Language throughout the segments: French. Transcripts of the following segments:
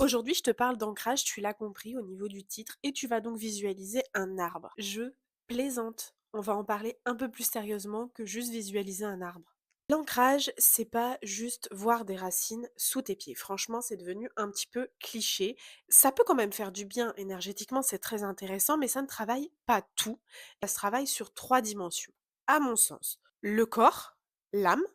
Aujourd'hui, je te parle d'ancrage, tu l'as compris au niveau du titre, et tu vas donc visualiser un arbre. Je plaisante. On va en parler un peu plus sérieusement que juste visualiser un arbre. L'ancrage, c'est pas juste voir des racines sous tes pieds. Franchement, c'est devenu un petit peu cliché. Ça peut quand même faire du bien énergétiquement, c'est très intéressant, mais ça ne travaille pas tout. Ça se travaille sur 3 dimensions, à mon sens. Le corps, l'âme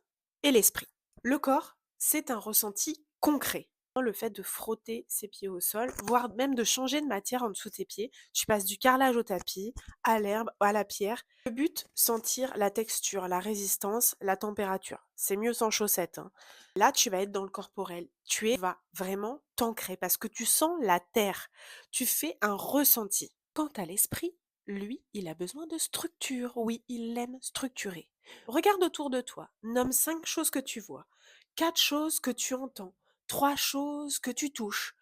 et l'esprit. Le corps, c'est un ressenti concret. Le fait de frotter ses pieds au sol, voire même de changer de matière en dessous de tes pieds. Tu passes du carrelage au tapis, à l'herbe, à la pierre. Le but, sentir la texture, la résistance, la température. C'est mieux sans chaussettes, hein. Là, tu vas être dans le corporel. Vas vraiment t'ancrer parce que tu sens la terre. Tu fais un ressenti. Quant à l'esprit, lui, il a besoin de structure. Oui, il l'aime structuré. Regarde autour de toi. Nomme 5 choses que tu vois, 4 choses que tu entends, 3 choses que tu touches.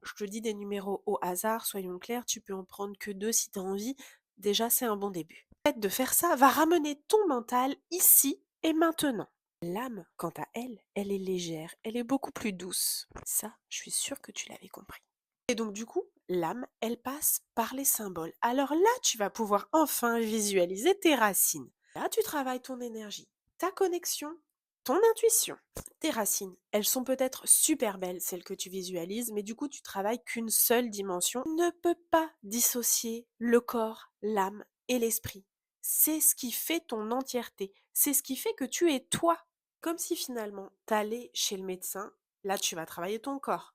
Je te dis des numéros au hasard, soyons clairs, tu peux en prendre que 2 si tu as envie. Déjà, c'est un bon début. Le fait de faire ça va ramener ton mental ici et maintenant. L'âme, quant à elle, elle est légère, elle est beaucoup plus douce. Ça, je suis sûre que tu l'avais compris. Et donc du coup, l'âme, elle passe par les symboles. Alors là, tu vas pouvoir enfin visualiser tes racines. Là, tu travailles ton énergie, ta connexion, ton intuition. Tes racines, elles sont peut-être super belles, celles que tu visualises, mais du coup, tu travailles qu'une seule dimension. Tu ne peux pas dissocier le corps, l'âme et l'esprit. C'est ce qui fait ton entièreté. C'est ce qui fait que tu es toi. Comme si finalement, t'allais chez le médecin, là, tu vas travailler ton corps.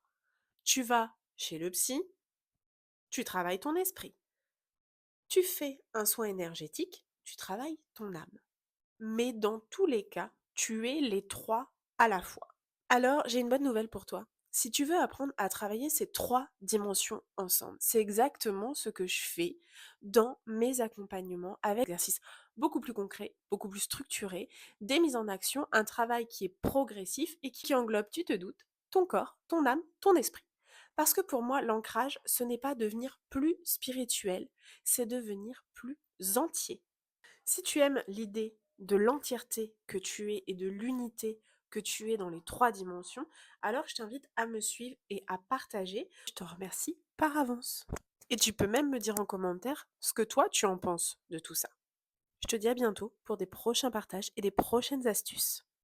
Tu vas chez le psy, tu travailles ton esprit. Tu fais un soin énergétique, tu travailles ton âme. Mais dans tous les cas, tu es les 3 à la fois. Alors, j'ai une bonne nouvelle pour toi. Si tu veux apprendre à travailler ces 3 dimensions ensemble, c'est exactement ce que je fais dans mes accompagnements avec des exercices beaucoup plus concrets, beaucoup plus structurés, des mises en action, un travail qui est progressif et qui englobe, tu te doutes, ton corps, ton âme, ton esprit. Parce que pour moi, l'ancrage, ce n'est pas devenir plus spirituel, c'est devenir plus entier. Si tu aimes l'idée de l'entièreté que tu es et de l'unité que tu es dans les 3 dimensions, alors je t'invite à me suivre et à partager. Je te remercie par avance. Et tu peux même me dire en commentaire ce que toi tu en penses de tout ça. Je te dis à bientôt pour des prochains partages et des prochaines astuces.